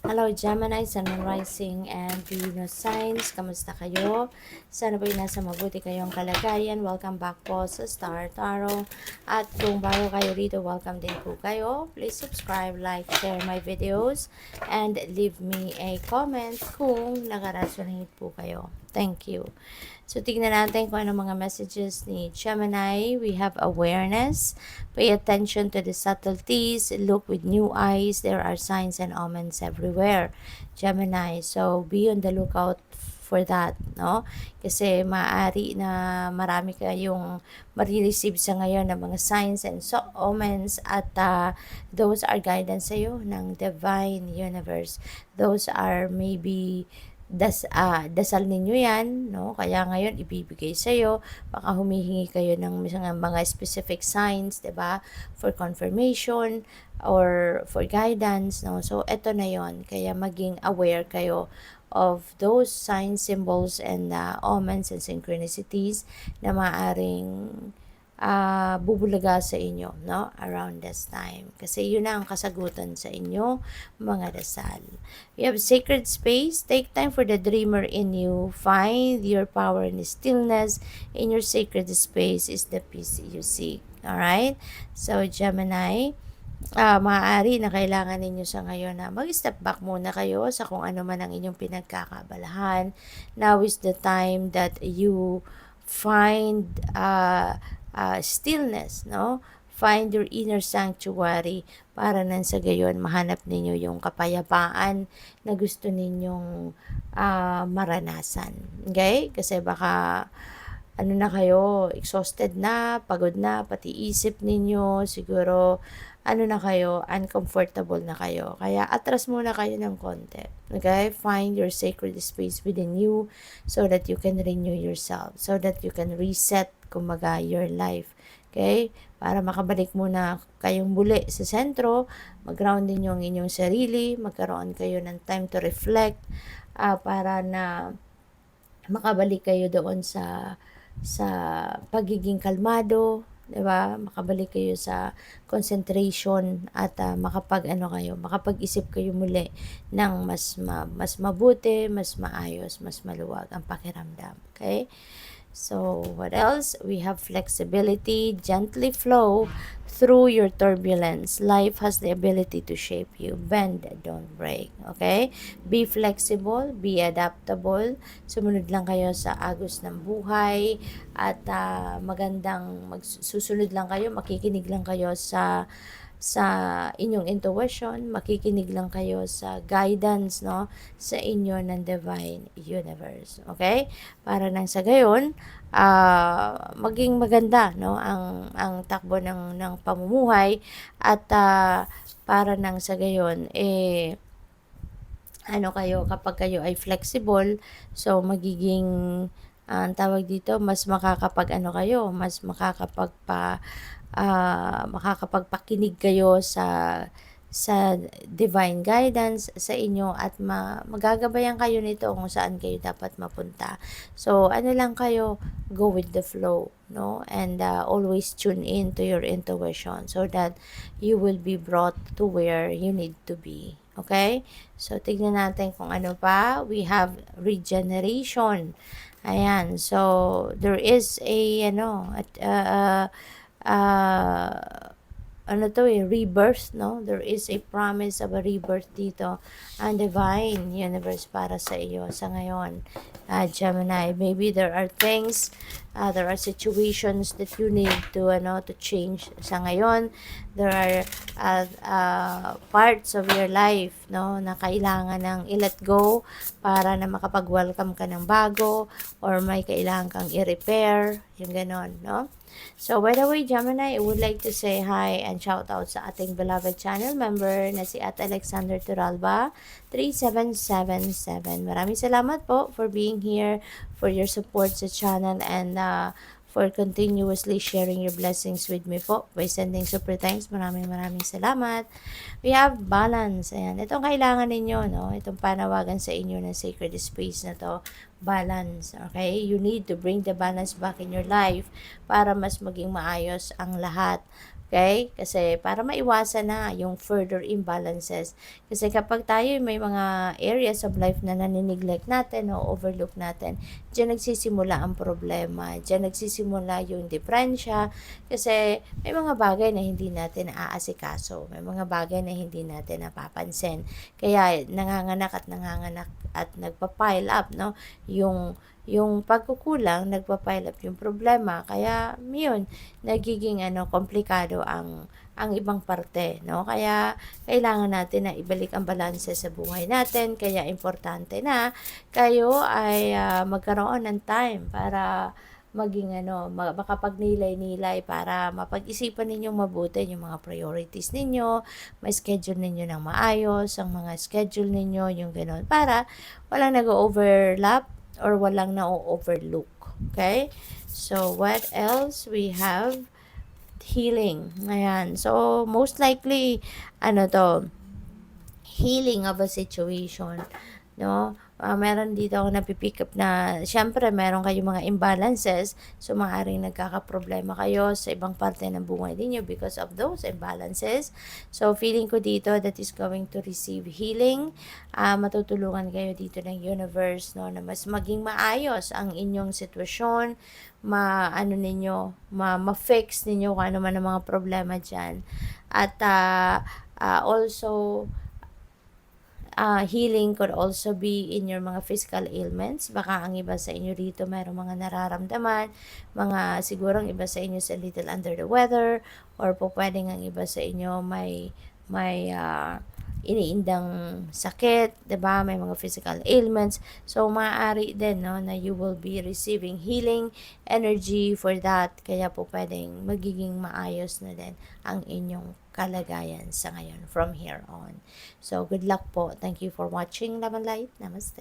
Hello Gemini, Sun and Rising and Venus signs. Kamusta kayo? Sana po'y nasa mabuti kayong kalagayan. Welcome back po sa Star Tarot. At kung bago kayo rito, welcome din po kayo. Please subscribe, like, share my videos, and leave me a comment kung nag-resonate po kayo. Thank you. So, tignan natin kung ano mga messages ni Gemini. We have awareness. Pay attention to the subtleties. Look with new eyes. There are signs and omens everywhere. Gemini. So, be on the lookout for that, no? Kasi maaari na marami kayong marireceive sa ngayon ng mga signs and omens at those are guidance sa'yo ng divine universe. Those are maybe dasal ninyo yan, no? Kaya ngayon ibibigay sa iyo, baka humihingi kayo ng mga specific signs, 'di ba? For confirmation or for guidance, no? So eto na 'yon. Kaya maging aware kayo of those signs, symbols and omens and synchronicities na maaring bubulaga sa inyo, no? Around this time. Kasi yun na ang kasagutan sa inyo, mga dasal. We have sacred space. Take time for the dreamer in you. Find your power in stillness. In your sacred space is the peace you seek. Alright? So, Gemini, maaari na kailangan ninyo sa ngayon na mag-step back muna kayo sa kung ano man ang inyong pinagkakabalahan. Now is the time that you find stillness, no? Find your inner sanctuary para nang sa gayon mahanap ninyo yung kapayapaan na gusto ninyong maranasan. Okay? Kasi baka ano na kayo, exhausted na, pagod na, pati isip ninyo, siguro ano na kayo, uncomfortable na kayo. Kaya atras muna kayo ng konti. Okay? Find your sacred space within you so that you can renew yourself, so that you can reset, kumaga, your life. Okay? Para makabalik muna kayong muli sa sentro, mag-ground din yung inyong sarili, magkaroon kayo ng time to reflect, para na makabalik kayo doon sa pagiging kalmado, 'di ba? Makabalik kayo sa concentration at makapag-isip kayo muli ng mas mabuti, mas maayos, mas maluwag ang pakiramdam. Okay? So, what else? We have flexibility, gently flow through your turbulence. Life has the ability to shape you. Bend, don't break. Okay? Be flexible, be adaptable. Sumunod lang kayo sa agos ng buhay at susunod lang kayo, makikinig lang kayo sa inyong intuition, makikinig lang kayo sa guidance, no, sa inyo ng divine universe. Okay? Para nang sa gayon, maging maganda, no, ang takbo ng pamumuhay at para nang sa gayon kapag kayo ay flexible, so magiging ang tawag dito, mas makakapagpakinig kayo sa divine guidance sa inyo at magagabayan kayo nito kung saan kayo dapat mapunta. So, lang kayo, go with the flow, no? And always tune in to your intuition so that you will be brought to where you need to be. Okay? So, tignan natin kung ano pa. We have regeneration. Ayan. So, there is rebirth, no? There is a promise of a rebirth dito. Ang divine universe para sa iyo sa ngayon, Gemini. Maybe there are things, there are situations that you need to change sa ngayon. There are parts of your life, no, na kailangan ng i-let go para na makapag-welcome ka ng bago or may kailangan kang i-repair, yung ganon, no? So, by the way, Gemini, I would like to say hi and shout out sa ating beloved channel member na si At Alexander Turalba 3777. Maraming salamat po for being here, for your support sa channel, and for continuously sharing your blessings with me po by sending super thanks. Maraming salamat. We have balance. Ayan. Itong kailangan ninyo, no? Itong panawagan sa inyo ng sacred space na to. Balance. Okay? You need to bring the balance back in your life para mas maging maayos ang lahat. Okay? Kasi para maiwasan na yung further imbalances. Kasi kapag tayo may mga areas of life na nanineglect natin o overlook natin, diyan nagsisimula ang problema. Diyan nagsisimula yung diferensya. Kasi may mga bagay na hindi natin naaasikaso. May mga bagay na hindi natin napapansin. Kaya nanganganak at nagpa-pile up, no? Yung pagkukulang, nagpa-pile up yung problema. Kaya, yun, nagiging komplikado ang ibang parte, no? Kaya kailangan natin na ibalik ang balanse sa buhay natin. Kaya importante na kayo ay magkaroon ng time para maging makapagnilay-nilay para mapag-isipan ninyong mabuti yung mga priorities ninyo, may schedule ninyo ng maayos, ang mga schedule ninyo, yung gano'n, para walang nag-overlap or walang na-overlook. Okay? So, what else? We have healing. Ayan. So, most likely, healing of a situation, no? Meron dito ako napipick up na, syempre, meron kayong mga imbalances, so maaaring nagkakaproblema kayo sa ibang parte ng buhay ninyo because of those imbalances. So, feeling ko dito that is going to receive healing. Matutulungan kayo dito ng universe, no, na mas maging maayos ang inyong sitwasyon, ma-fix ninyo kung ano man ang mga problema dyan. At, also, healing could also be in your mga physical ailments. Baka ang iba sa inyo rito mayroong mga nararamdaman, sigurong iba sa inyo sa little under the weather, or po pwedeng ang iba sa inyo may iniindang sakit, 'di ba? May mga physical ailments. So maaari din, no, na you will be receiving healing energy for that. Kaya po pwedeng magiging maayos na din ang inyong kalagayan sa ngayon from here on. So good luck po. Thank you for watching. Laban Light. Namaste.